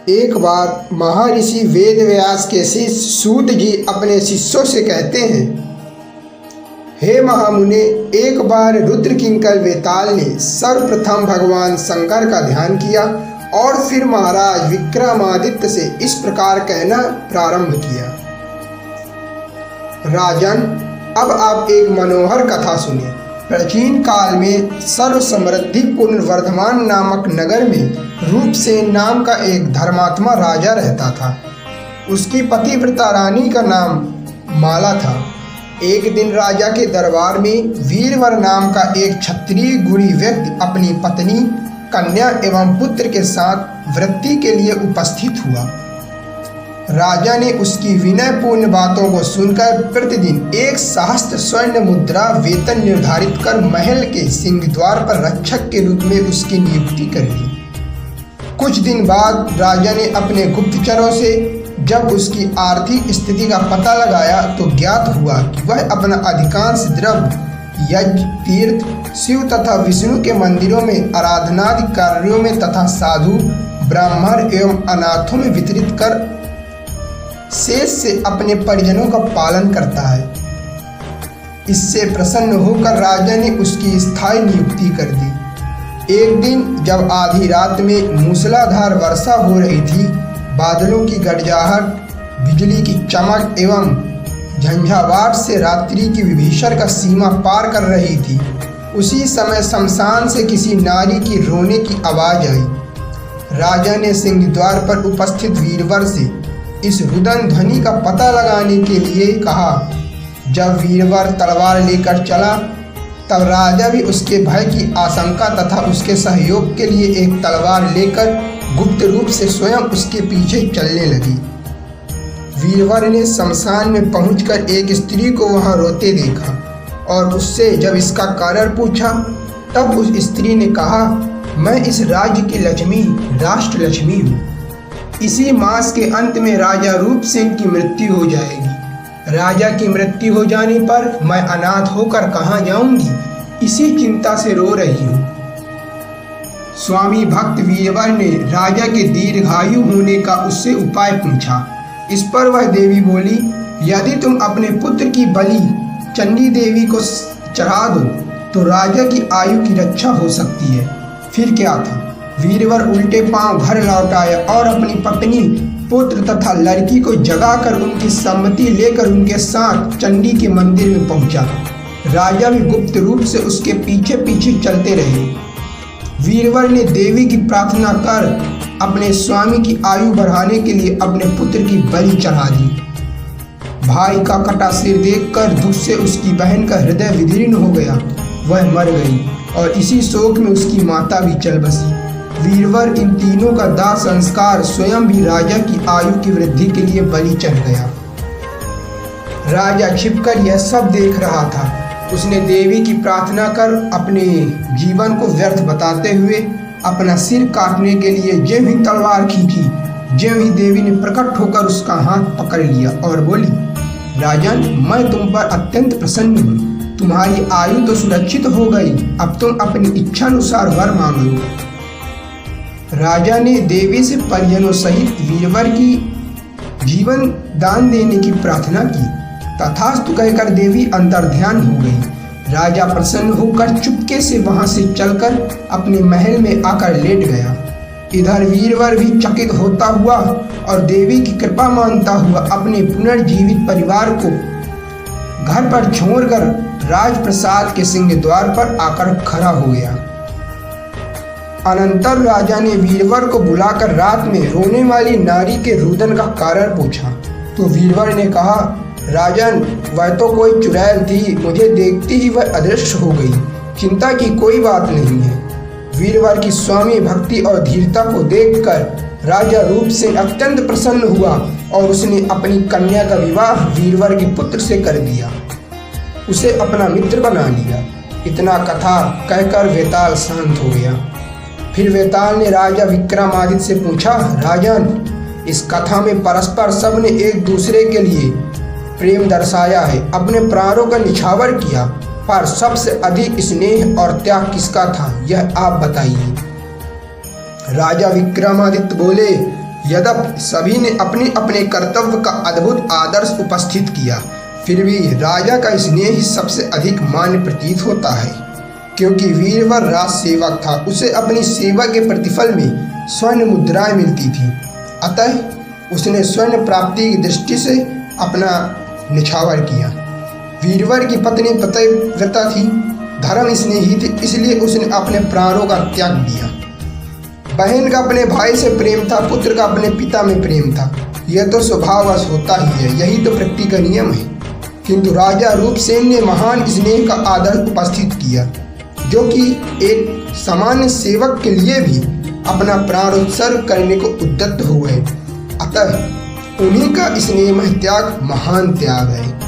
एक बार महर्षि वेदव्यास के शिष्य सूत जी अपने शिष्यों से कहते हैं, हे महामुने, एक बार रुद्र किंकर वेताल ने सर्वप्रथम भगवान शंकर का ध्यान किया और फिर महाराज विक्रमादित्य से इस प्रकार कहना प्रारंभ किया। राजन, अब आप एक मनोहर कथा सुनिए। प्राचीन काल में सर्व समृद्धिपूर्ण वर्धमान नामक नगर में रूपसेन नाम का एक धर्मात्मा राजा रहता था। उसकी पतिव्रता रानी का नाम माला था। एक दिन राजा के दरबार में वीरवर नाम का एक क्षत्रिय गुणी व्यक्ति अपनी पत्नी, कन्या एवं पुत्र के साथ वृत्ति के लिए उपस्थित हुआ। राजा ने उसकी विनयपूर्ण बातों को सुनकर प्रतिदिन 1 सहस्त्र स्वर्ण मुद्रा वेतन निर्धारित कर महल के सिंहद्वार पर रक्षक के रूप में उसकी नियुक्ति कर ली। कुछ दिन बाद राजा ने अपने गुप्तचरों से जब उसकी आर्थिक स्थिति का पता लगाया तो ज्ञात हुआ कि वह अपना अधिकांश द्रव्य यज्ञ, तीर्थ, शिव तथा विष्णु के मंदिरों में आराधनादि कार्यों में तथा साधु, ब्राह्मण एवं अनाथों में वितरित कर शेष से अपने परिजनों का पालन करता है। इससे प्रसन्न होकर राजा ने उसकी स्थायी नियुक्ति कर दी। एक दिन जब आधी रात में मूसलाधार वर्षा हो रही थी, बादलों की गरजाहट, बिजली की चमक एवं झंझावात से रात्रि की विभीषण का सीमा पार कर रही थी, उसी समय शमशान से किसी नारी की रोने की आवाज़ आई। राजा ने सिंहद्वार पर उपस्थित वीरवर से इस रुदन ध्वनि का पता लगाने के लिए कहा। जब वीरवर तलवार लेकर चला तब राजा भी उसके भय की आशंका तथा उसके सहयोग के लिए एक तलवार लेकर गुप्त रूप से स्वयं उसके पीछे चलने लगी। वीरवर ने शमशान में पहुंचकर एक स्त्री को वहां रोते देखा और उससे जब इसका कारण पूछा तब उस स्त्री ने कहा, मैं इस राज्य की लक्ष्मी, राष्ट्र लक्ष्मी हूँ। इसी मास के अंत में राजा रूपसेन की मृत्यु हो जाएगी। राजा की मृत्यु हो जाने पर मैं अनाथ होकर कहाँ जाऊंगी, इसी चिंता से रो रही हूँ। स्वामी भक्त वीरवर ने राजा के दीर्घायु होने का उससे उपाय पूछा। इस पर वह देवी बोली, यदि तुम अपने पुत्र की बलि चंडी देवी को चढ़ा दो तो राजा की आयु की रक्षा हो सकती है। फिर क्या था, वीरवर उल्टे पांव घर लौट आया और अपनी पत्नी, पुत्र तथा लड़की को जगाकर उनकी सम्मति लेकर उनके साथ चंडी के मंदिर में पहुंचा। राजा भी गुप्त रूप से उसके पीछे पीछे चलते रहे। वीरवर ने देवी की प्रार्थना कर अपने स्वामी की आयु बढ़ाने के लिए अपने पुत्र की बलि चढ़ा दी। भाई का कटा सिर देखकर दुख से उसकी बहन का हृदय विदीर्ण हो गया। वह मर गई और इसी शोक में उसकी माता भी चल बसी। वीरवर इन तीनों का दाह संस्कार स्वयं भी राजा की आयु की वृद्धि के लिए बलि चढ़ गया। राजा छिपकर यह सब देख रहा था। उसने देवी की प्रार्थना कर अपने जीवन को व्यर्थ बताते हुए अपना सिर काटने के लिए ज्यों ही तलवार खींची, ज्यों ही देवी ने प्रकट होकर उसका हाथ पकड़ लिया और बोली, राजन, मैं तुम पर अत्यंत प्रसन्न हूँ। तुम्हारी आयु तो सुरक्षित हो गई, अब तुम अपनी इच्छानुसार वर मांग लो। राजा ने देवी से परिजनों सहित वीरवर की जीवन दान देने की प्रार्थना की। तथास्तु कहकर देवी अंतर्ध्यान हो गई। राजा प्रसन्न होकर चुपके से वहां से चलकर अपने महल में आकर लेट गया। इधर वीरवर भी चकित होता हुआ और देवी की कृपा मानता हुआ अपने पुनर्जीवित परिवार को घर पर छोड़कर राजप्रसाद के सिंहद्वार पर आकर खड़ा हो गया। अनंतर राजा ने वीरवर को बुलाकर रात में रोने वाली नारी के रुदन का कारण पूछा तो वीरवर ने कहा, राजन, वह तो कोई चुड़ैल थी, मुझे देखते ही वह अदृश्य हो गई। चिंता की कोई बात नहीं है। वीरवर की स्वामी भक्ति और धीरता को देखकर राजा रूपसेन अत्यंत प्रसन्न हुआ और उसने अपनी कन्या का विवाह वीरवर के पुत्र से कर दिया, उसे अपना मित्र बना लिया। इतना कथा कहकर वेताल शांत हो गया। फिर वेताल ने राजा विक्रमादित्य से पूछा, राजन, इस कथा में परस्पर सब ने एक दूसरे के लिए प्रेम दर्शाया है, अपने प्राणों का निछावर किया, पर सबसे अधिक स्नेह और त्याग किसका था, यह आप बताइए। राजा विक्रमादित्य बोले, यद्यपि सभी ने अपने अपने कर्तव्य का अद्भुत आदर्श उपस्थित किया, फिर भी राजा का स्नेह ही सबसे अधिक मान्य प्रतीत होता है, क्योंकि वीरवर राज सेवक था। उसे अपनी सेवा के प्रतिफल में स्वर्ण मुद्राएं मिलती थी, अतः उसने स्वर्ण प्राप्ति की दृष्टि से अपना निछावर किया। वीरवर की पत्नी पतिव्रता थी, धर्म स्नेही थी, इसलिए उसने अपने प्राणों का त्याग दिया। बहन का अपने भाई से प्रेम था, पुत्र का अपने पिता में प्रेम था। यह तो स्वभाववश होता ही है, यही तो प्रकृति का नियम है। किंतु राजा रूपसेन ने महान स्नेह का आदर्श उपस्थित किया, जो कि एक सामान्य सेवक के लिए भी अपना प्राण उत्सर्ग करने को उद्यत हुए। अतः उन्हीं का स्नेहमय त्याग महान त्याग है।